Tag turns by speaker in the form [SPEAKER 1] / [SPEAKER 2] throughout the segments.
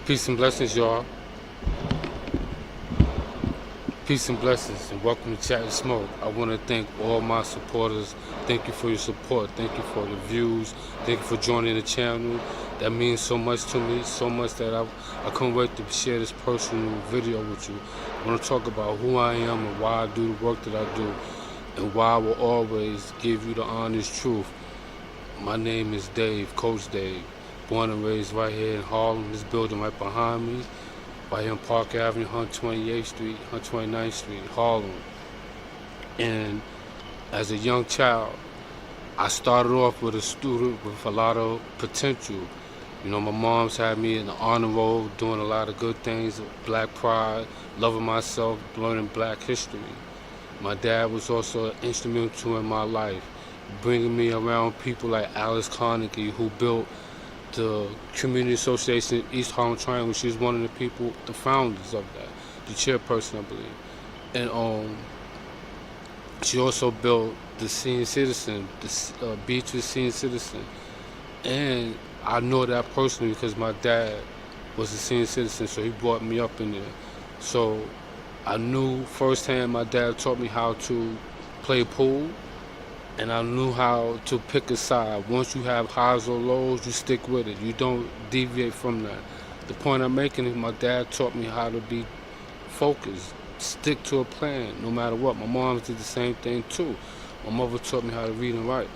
[SPEAKER 1] Peace and blessings, y'all. Peace and blessings, and welcome to Chat and Smoke. I want to thank all my supporters. Thank you for your support. Thank you for the views. Thank you for joining the channel. That means so much to me, so much that I couldn't wait to share this personal video with you. I want to talk about who I am and why I do the work that I do, and why I will always give you the honest truth. My name is Dave, Coach Dave, born and raised right here in Harlem, this building right behind me. Right here on Park Avenue, 128th Street, 129th Street, Harlem. And as a young child, I started off with a student with a lot of potential. You know, my mom's had me in the honor roll, doing a lot of good things, black pride, loving myself, learning black history. My dad was also instrumental in my life, bringing me around people like Alice Carnegie, who built the Community Association East Harlem Triangle. She was one of the people, the founders of that, the chairperson, I believe. And she also built the Senior Citizen, the Beatrice Senior Citizen. And I know that personally because my dad was a senior citizen, so he brought me up in there. So I knew firsthand, my dad taught me how to play pool, and I knew how to pick a side. Once you have highs or lows, you stick with it. You don't deviate from that. The point I'm making is my dad taught me how to be focused, stick to a plan, no matter what. My mom did the same thing too. My mother taught me how to read and write.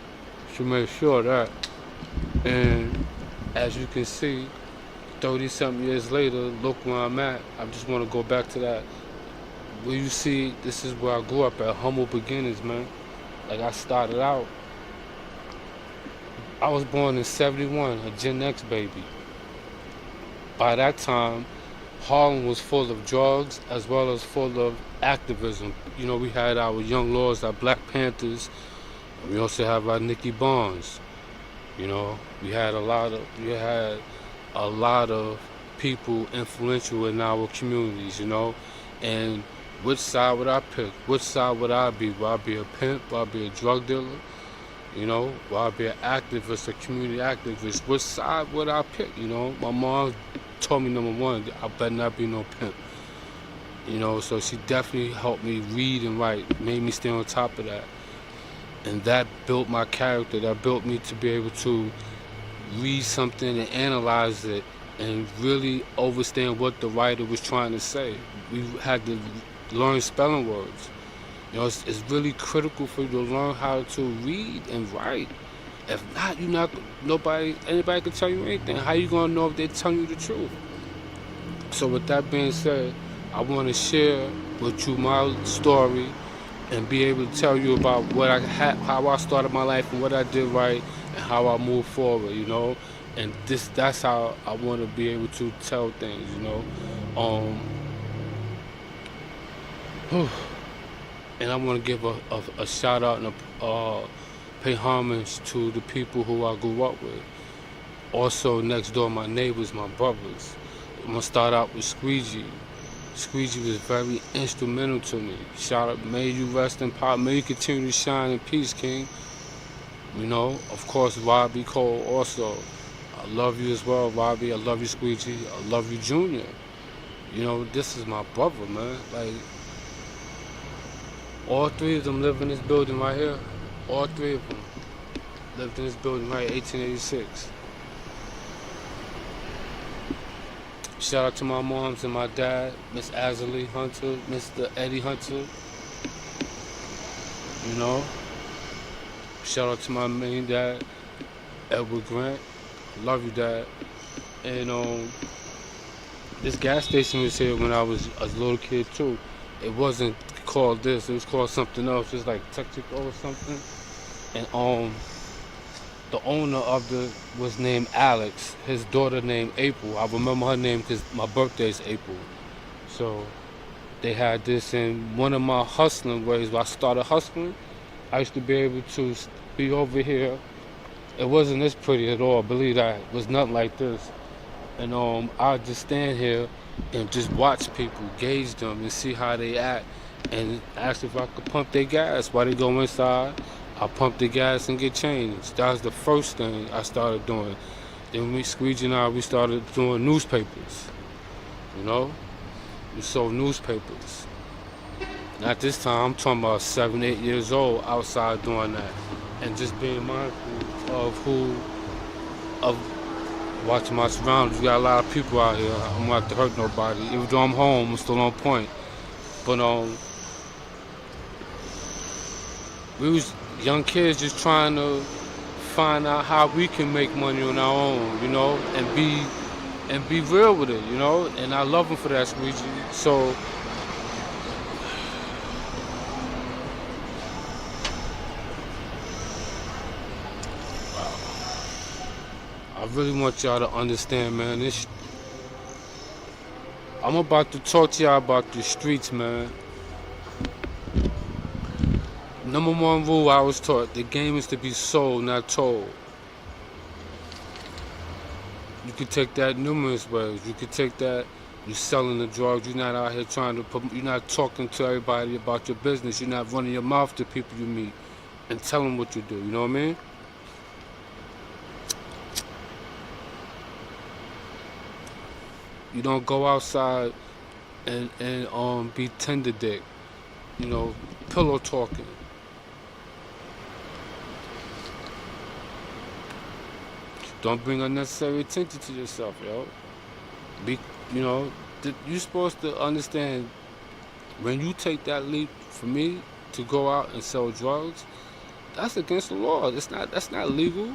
[SPEAKER 1] She made sure of that. And as you can see, 30-something years later, look where I'm at. I just want to go back to that. Where you see, this is where I grew up at, humble beginnings, man. Like I started out, I was born in 71, a Gen X baby. By that time, Harlem was full of drugs as well as full of activism. You know, we had our Young Lords, our Black Panthers. We also have our Nicky Barnes. You know, we had a lot of people influential in our communities, you know. And which side would I pick? Which side would I be? Would I be a pimp? Would I be a drug dealer? You know, would I be an activist, a community activist? Which side would I pick? You know, my mom told me, number one, I better not be no pimp. You know, so she definitely helped me read and write, made me stay on top of that. And that built my character. That built me to be able to read something and analyze it and really understand what the writer was trying to say. We had to learn spelling words. You know, it's really critical for you to learn how to read and write. If not, anybody can tell you anything. How you gonna know if they're telling you the truth? So with that being said, I want to share with you my story and be able to tell you about what how I started my life and what I did right and how I moved forward. You know, and that's how I want to be able to tell things. You know. And I want to give a shout out and pay homage to the people who I grew up with. Also next door, my neighbors, my brothers. I'm gonna start out with Squeegee. Squeegee was very instrumental to me. Shout out, may you rest in power, may you continue to shine in peace, King. You know, of course, Robbie Cole also. I love you as well, Robbie. I love you, Squeegee. I love you, Junior. You know, this is my brother, man. Like, all three of them live in this building right here. All three of them lived in this building right here, 1886. Shout out to my moms and my dad, Miss Azalea Hunter, Mr. Eddie Hunter. You know. Shout out to my main dad, Edward Grant. Love you, Dad. And this gas station was here when I was a little kid too. It wasn't called this, it was called something else, just like Texaco or something. And the owner of was named Alex. His daughter named April. I remember her name because my birthday is April. So they had this in one of my hustling ways. When I started hustling, I used to be able to be over here. It wasn't this pretty at all, believe that. It was nothing like this. And I'd just stand here and just watch people, gauge them and see how they act and ask if I could pump their gas while they go inside. I pump the gas and get changed. That was the first thing I started doing. Then Squeegee and I, we started doing newspapers. you know? We sold newspapers. And at this time, I'm talking about 7, 8 years old outside doing that. And just being mindful of watching my surroundings. We got a lot of people out here. I don't have to hurt nobody. Even though I'm home, I'm still on point. But we was young kids just trying to find out how we can make money on our own, you know, and be real with it, you know. And I love them for that, Squeegee. So I really want y'all to understand, man. I'm about to talk to y'all about the streets, man. Number one rule I was taught: the game is to be sold, not told. You could take that numerous ways. You could take that you selling the drugs. You're not out here trying to. You're not talking to everybody about your business. You're not running your mouth to people you meet and tell them what you do. You know what I mean? You don't go outside and be tender dick. You know, pillow talking. Don't bring unnecessary attention to yourself, yo. You're supposed to understand when you take that leap for me to go out and sell drugs, that's against the law. That's not legal.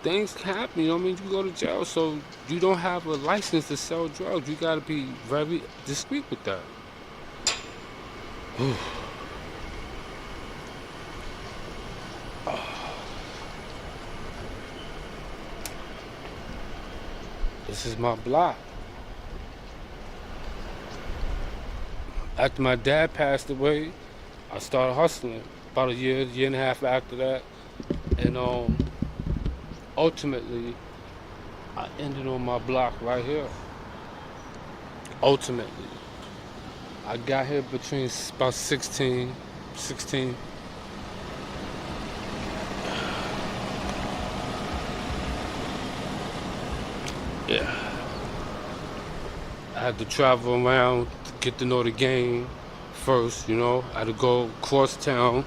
[SPEAKER 1] Things happen, you know what I mean? You go to jail, so you don't have a license to sell drugs. You gotta be very discreet with that. This is my block. After my dad passed away, I started hustling. About a year and a half after that. And ultimately, I ended on my block right here. Ultimately. I got here between about 16. Yeah. I had to travel around to get to know the game first, you know. I had to go across town.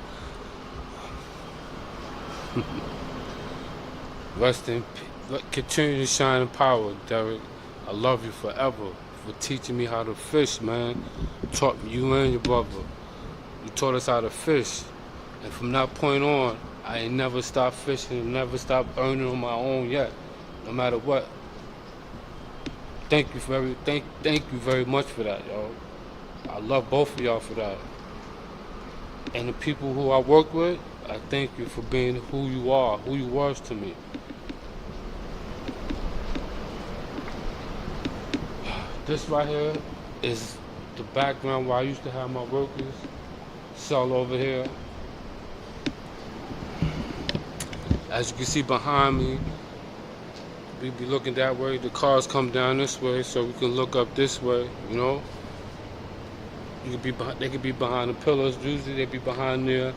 [SPEAKER 1] Continue to shine in power, Derek. I love you forever for teaching me how to fish, man. Taught you and your brother. You taught us how to fish. And from that point on, I ain't never stopped fishing, never stopped earning on my own yet, no matter what. Thank you very much for that, yo. I love both of y'all for that. And the people who I work with, I thank you for being who you are, who you was to me. This right here is the background where I used to have my workers sell over here. As you can see behind me, we be looking that way. The cars come down this way, so we can look up this way. You know, they could be behind the pillars. Usually they be behind there.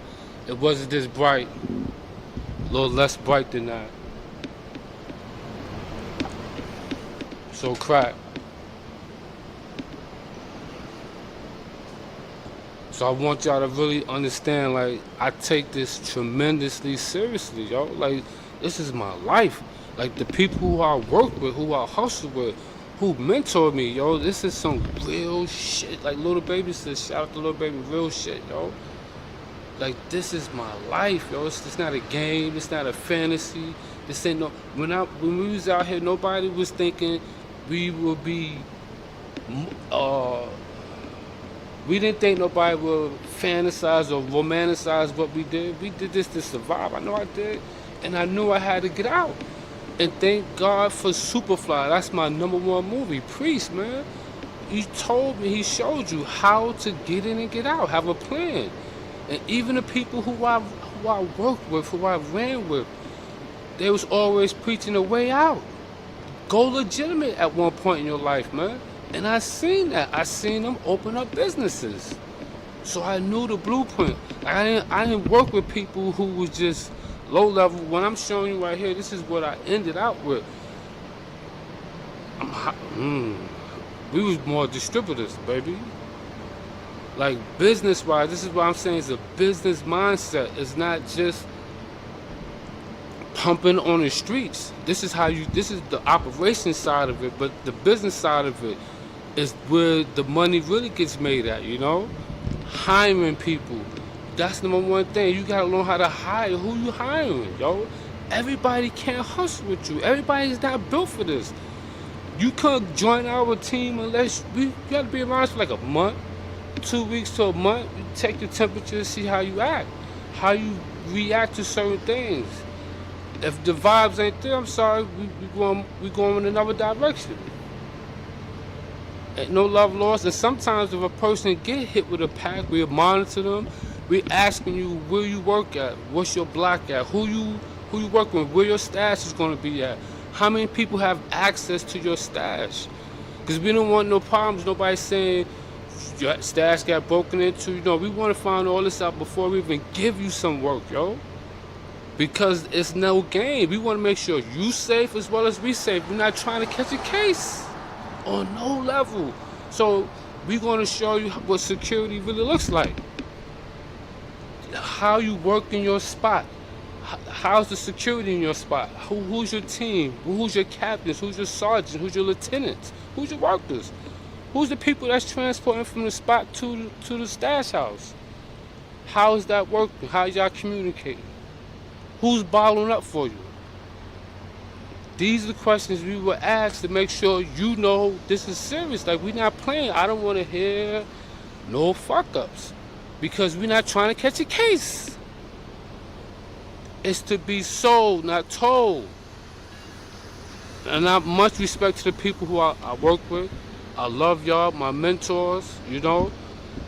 [SPEAKER 1] It wasn't this bright. A little less bright than that. So crack. So I want y'all to really understand, like, I take this tremendously seriously, yo. Like, this is my life. Like, the people who I work with, who I hustle with, who mentored me, yo, this is some real shit. Like Little Baby says, shout out to Little Baby, real shit, yo. Like, this is my life, yo. It's not a game, it's not a fantasy. This ain't no, when we was out here, nobody was thinking we would be, we didn't think nobody would fantasize or romanticize what we did. We did this to survive. I know I did. And I knew I had to get out. And thank God for Superfly. That's my #1 movie. Priest, man. He told me, he showed you how to get in and get out. Have a plan. And even the people who I worked with, who I ran with, they was always preaching a way out. Go legitimate at one point in your life, man. And I seen that. I seen them open up businesses. So I knew the blueprint. I didn't work with people who was just low level. When I'm showing you right here, this is what I ended out with. We was more distributors, baby. Like business-wise, this is what I'm saying. It's a business mindset. It's not just pumping on the streets. This is the operation side of it, but the business side of it is where the money really gets made at, you know? Hiring people. That's the number one thing. You gotta learn how to hire. Who you hiring, yo? Everybody can't hustle with you. Everybody's not built for this. You can't join our team unless you gotta be around for like a month, 2 weeks to a month. You take your temperature, see how you act, how you react to certain things. If the vibes ain't there, I'm sorry, we going in another direction. Ain't no love lost. And sometimes if a person get hit with a pack, we monitor them. We asking you where you work at, what's your block at, who you work with, where your stash is gonna be at, how many people have access to your stash. Because we don't want no problems. Nobody saying your stash got broken into. You know, we want to find all this out before we even give you some work, yo. Because it's no game. We want to make sure you safe as well as we safe. We're not trying to catch a case on no level. So we're going to show you what security really looks like. How you work in your spot. How's the security in your spot? Who's your team? Who's your captains? Who's your sergeants? Who's your lieutenants? Who's your workers? Who's the people that's transporting from the spot to the stash house? How is that working? How y'all communicating? Who's bottling up for you? These are the questions we were asked to make sure you know this is serious. Like, we're not playing. I don't want to hear no fuck-ups because we're not trying to catch a case. It's to be sold, not told. And I have much respect to the people who I work with. I love y'all, my mentors, you know.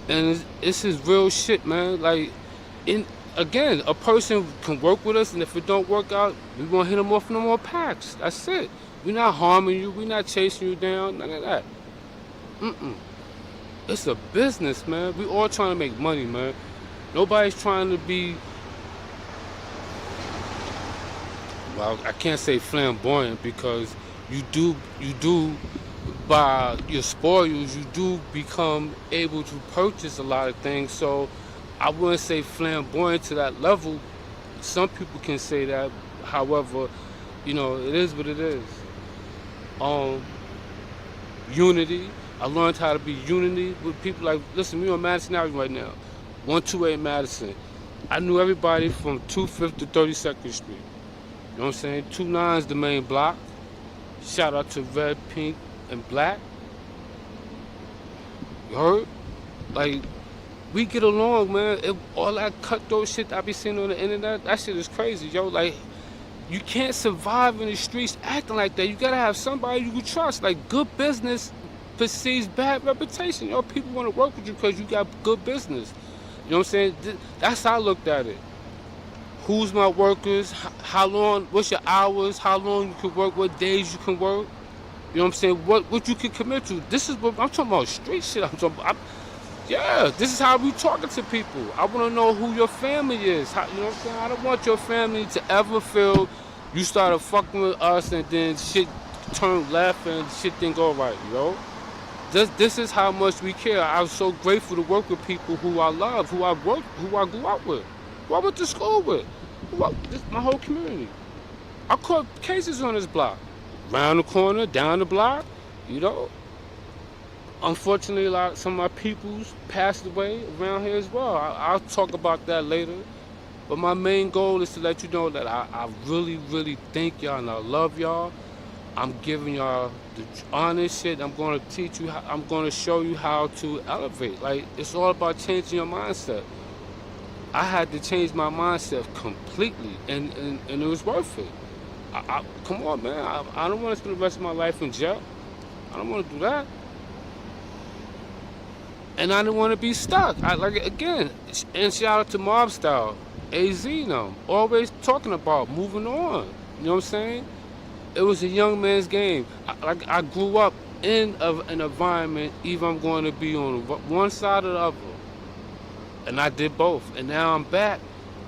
[SPEAKER 1] And this is real shit, man. Like, again, a person can work with us, and if it don't work out, we won't hit them off no more packs. That's it. We're not harming you. We're not chasing you down. None of that. It's a business, man. We all trying to make money, man. Nobody's trying to be, well, I can't say flamboyant because you do by your spoils, you do become able to purchase a lot of things. So I wouldn't say flamboyant to that level. Some people can say that. However, you know, it is what it is. Unity. I learned how to be unity with people. Like, listen, we on Madison Ave right now. 128 Madison. I knew everybody from 25th to 32nd Street. You know what I'm saying? 29 is the main block. Shout out to Red, Pink, and Black. You heard? Like, we get along, man. All that cutthroat shit I be seeing on the internet, that shit is crazy, yo. Like, you can't survive in the streets acting like that. You gotta have somebody you can trust. Like, good business precedes bad reputation. Yo, people want to work with you because you got good business. You know what I'm saying? That's how I looked at it. Who's my workers? How long? What's your hours? How long you can work? What days you can work? You know what I'm saying? What you can commit to? This is what I'm talking about. Street shit. Yeah, this is how we talking to people. I want to know who your family is. You know what I'm saying? I don't want your family to ever feel you started fucking with us and then shit turned left and shit didn't go right, you know? This is how much we care. I'm so grateful to work with people who I love, who I grew up with, who I went to school with, my whole community. I caught cases on this block. Round the corner, down the block, you know. Unfortunately, some of my peoples passed away around here as well. I'll talk about that later. But my main goal is to let you know that I really, really thank y'all and I love y'all. I'm giving y'all the honest shit. I'm going to teach you, I'm going to show you how to elevate. Like, it's all about changing your mindset. I had to change my mindset completely, and it was worth it. Come on, man. I don't want to spend the rest of my life in jail. I don't want to do that. And I didn't want to be stuck. Again, and shout out to Mob Style, AZ, always talking about moving on. You know what I'm saying? It was a young man's game. I grew up in an environment, either I'm going to be on one side or the other. And I did both. And now I'm back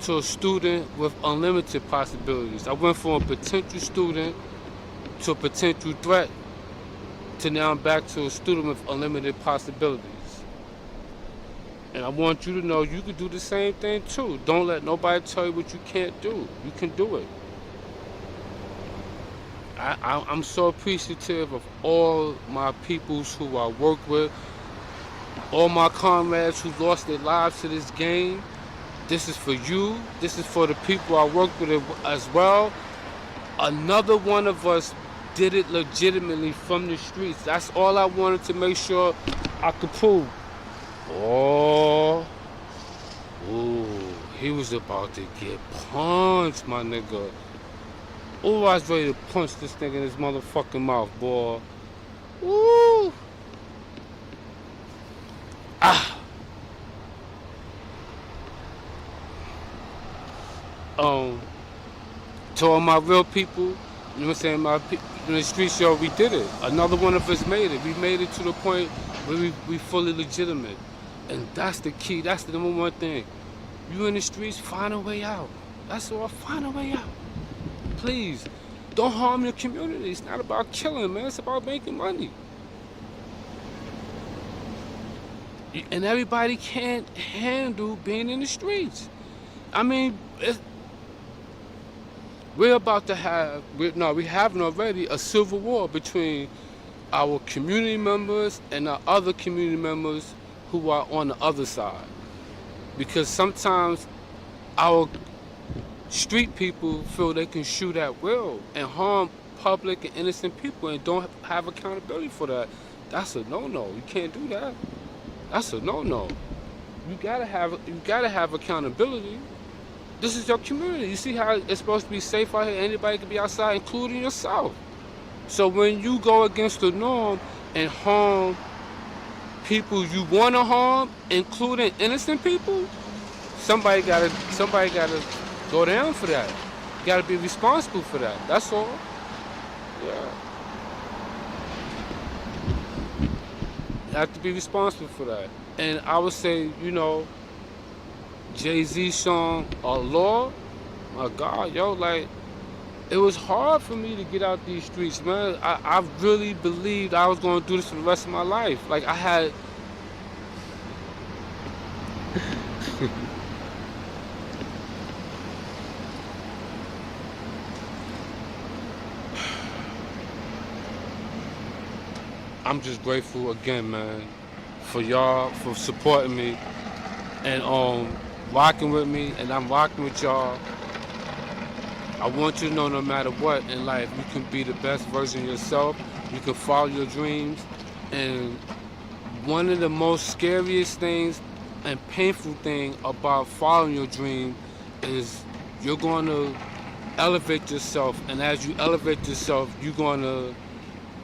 [SPEAKER 1] to a student with unlimited possibilities. I went from a potential student to a potential threat to now I'm back to a student with unlimited possibilities. And I want you to know you can do the same thing too. Don't let nobody tell you what you can't do. You can do it. I'm so appreciative of all my peoples who I work with, all my comrades who lost their lives to this game. This is for you. This is for the people I work with as well. Another one of us did it legitimately from the streets. That's all I wanted to make sure I could prove. Oh, ooh, he was about to get punched, my nigga. Oh, I was ready to punch this nigga in his motherfucking mouth, boy. Ooh. Ah. To all my real people, you know what I'm saying, in the street show, we did it. Another one of us made it. We made it to the point where we fully legitimate. And that's the key. That's the number one thing. You in the streets, find a way out. That's all. Find a way out. Please, don't harm your community. It's not about killing, man. It's about making money. And everybody can't handle being in the streets. I mean, we're about to have, we haven't already, a civil war between our community members and our other community members who are on the other side. Because sometimes our street people feel they can shoot at will and harm public and innocent people and don't have accountability for that. That's a no-no. You can't do that. That's a no-no. You gotta have accountability. This is your community. You see how it's supposed to be safe out here? Anybody can be outside, including yourself. So when you go against the norm and harm people you want to harm, including innocent people, somebody gotta go down for that. You gotta be responsible for that. That's all. Yeah. You have to be responsible for that. And I would say, Jay-Z song, Law, my God, yo, like, it was hard for me to get out these streets, man. I really believed I was going to do this for the rest of my life. Like, I had... I'm just grateful again, man, for y'all, for supporting me and rocking with me, and I'm rocking with y'all. I want you to know no matter what in life, you can be the best version of yourself. You can follow your dreams. And one of the most scariest things and painful thing about following your dream is you're going to elevate yourself. And as you elevate yourself, you're going to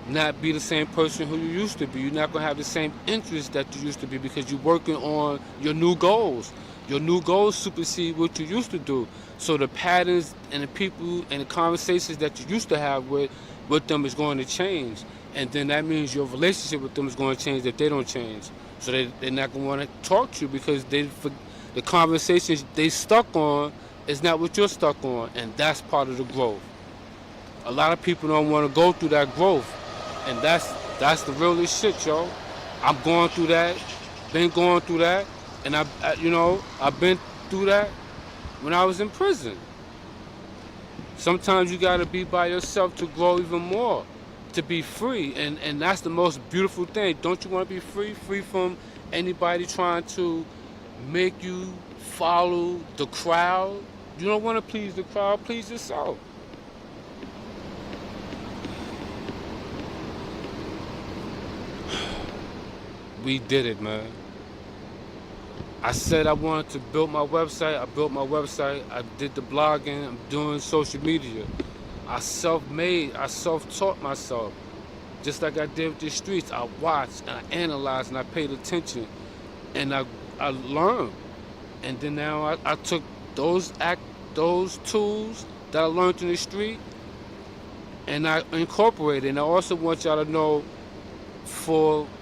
[SPEAKER 1] not be the same person who you used to be. You're not going to have the same interests that you used to be because you're working on your new goals. Your new goals supersede what you used to do. So the patterns and the people and the conversations that you used to have with them is going to change. And then that means your relationship with them is going to change if they don't change. So they're not going to want to talk to you because the conversations they stuck on is not what you're stuck on. And that's part of the growth. A lot of people don't want to go through that growth. And that's the realest shit, yo. I'm going through that, been going through that. And I've been through that when I was in prison. Sometimes you gotta be by yourself to grow even more, to be free, and that's the most beautiful thing. Don't you want to be free from anybody trying to make you follow the crowd? You don't want to please the crowd, please yourself. We did it, man. I said I wanted to build my website. I built my website. I did the blogging. I'm doing social media. I self-made. I self-taught myself. Just like I did with the streets. I watched and I analyzed and I paid attention. And I learned. And then now I took those tools that I learned in the street and I incorporated. And I also want y'all to know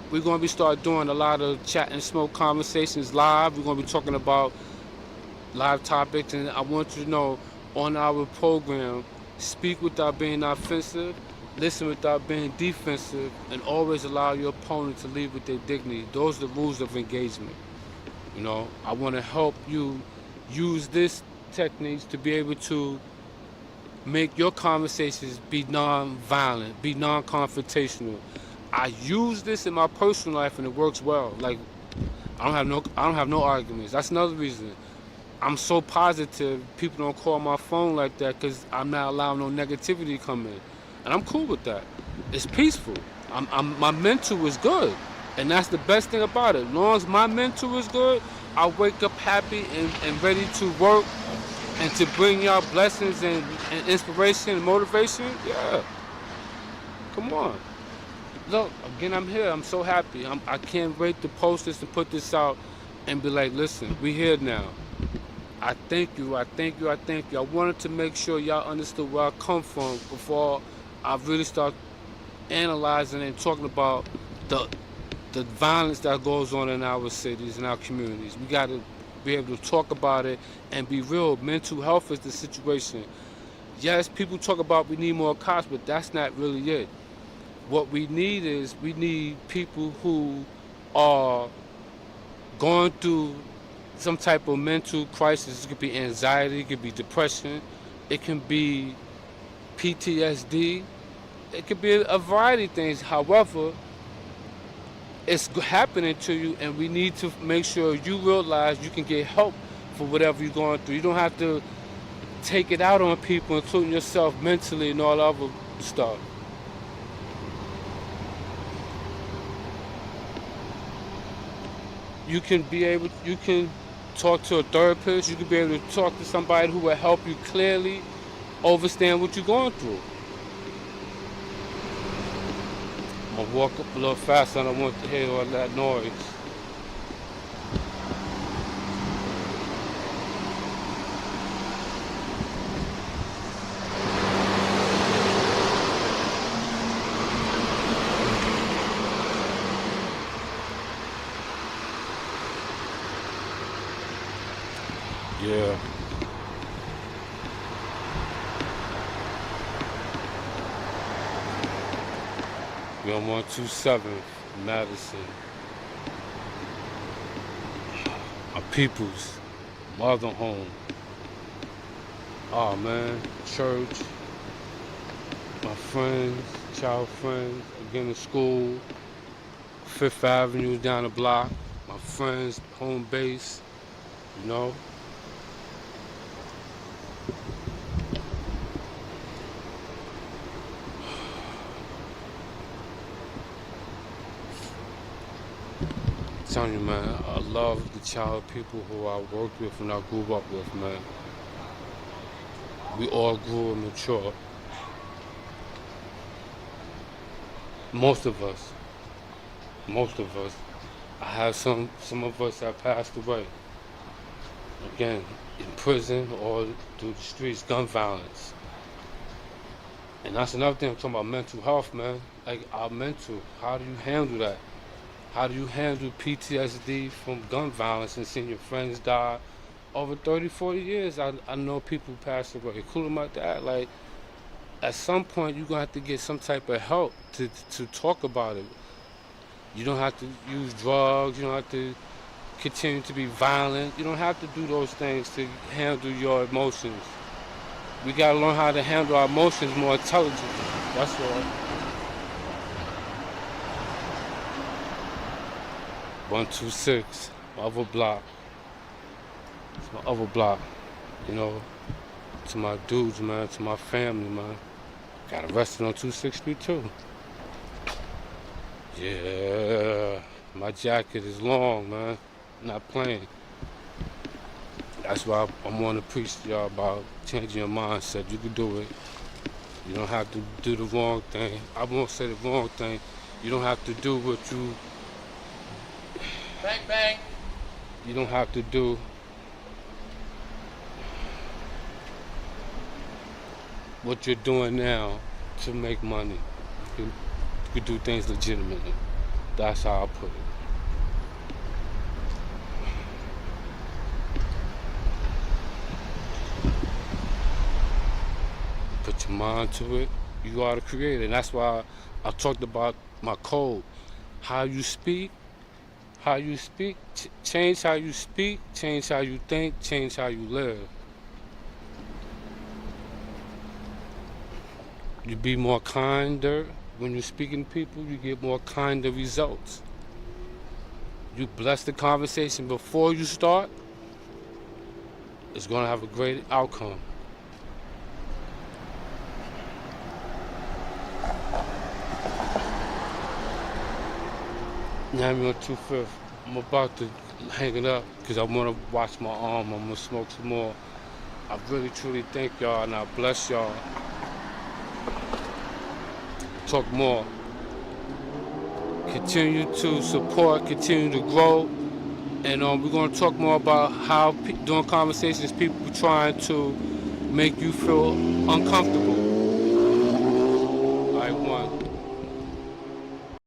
[SPEAKER 1] we're going to start doing a lot of chat and smoke conversations live. We're going to be talking about live topics. And I want you to know on our program, Speak Without Being Offensive, listen without being defensive, and always allow your opponent to lead with their dignity. Those are the rules of engagement. You know, I want to help you use this techniques to be able to make your conversations be non-violent, be non-confrontational. I use this in my personal life and it works well. Like I don't have no arguments. That's another reason. I'm so positive people don't call my phone like that because I'm not allowing no negativity to come in. And I'm cool with that. It's peaceful. My mental is good. And that's the best thing about it. As long as my mental is good, I wake up happy and ready to work and to bring y'all blessings and inspiration and motivation. Yeah. Come on. Look, again, I'm here. I'm so happy. I can't wait to post this and put this out and be like, listen, we here now. I thank you, I thank you, I thank you. I wanted to make sure y'all understood where I come from before I really start analyzing and talking about the violence that goes on in our cities and our communities. We got to be able to talk about it and be real. Mental health is the situation. Yes, people talk about we need more cops, but that's not really it. What we need people who are going through some type of mental crisis. It could be anxiety, it could be depression, it can be PTSD, it could be a variety of things. However, it's happening to you and we need to make sure you realize you can get help for whatever you're going through. You don't have to take it out on people, including yourself mentally and all other stuff. You can talk to a therapist, you can be able to talk to somebody who will help you clearly understand what you're going through. I'm gonna walk up a little faster and I want to hear all that noise. Yeah. We're on 127 Madison. My peoples, mother home. Oh man, church, my friends, child friends, again to school, Fifth Avenue down the block, my friends, home base, you know. I'm telling you, man, I love the child people who I worked with and I grew up with, man. We all grew and matured. Most of us. I have some of us that passed away. Again, in prison or through the streets, gun violence. And that's another thing I'm talking about, mental health, man. Like our mental, how do you handle that? How do you handle PTSD from gun violence and seeing your friends die? Over 30, 40 years, I know people pass away, including my dad. Like, at some point, you're going to have to get some type of help to talk about it. You don't have to use drugs. You don't have to continue to be violent. You don't have to do those things to handle your emotions. We got to learn how to handle our emotions more intelligently. That's all. 126, my other block. It's my other block, you know, to my dudes, man, to my family, man. Got arrested on 260 too. Yeah, my jacket is long, man. I'm not playing. That's why I'm want to preach to y'all about changing your mindset. You can do it. You don't have to do the wrong thing. I won't say the wrong thing. You don't have to do what you...
[SPEAKER 2] Bang, bang.
[SPEAKER 1] You don't have to do what you're doing now to make money. You can do things legitimately. That's how I put it. Put your mind to it. You are the creator. And that's why I talked about my code. How you speak, change how you speak, change how you think, change how you live. You be more kinder. When you're speaking to people, you get more kinder results. You bless the conversation before you start, it's going to have a great outcome. Now I'm on 2/5. I'm about to hang it up because I want to watch my arm. I'm going to smoke some more. I really, truly thank y'all, and I bless y'all. Talk more. Continue to support, continue to grow. And we're going to talk more about how, during conversations, people trying to make you feel uncomfortable.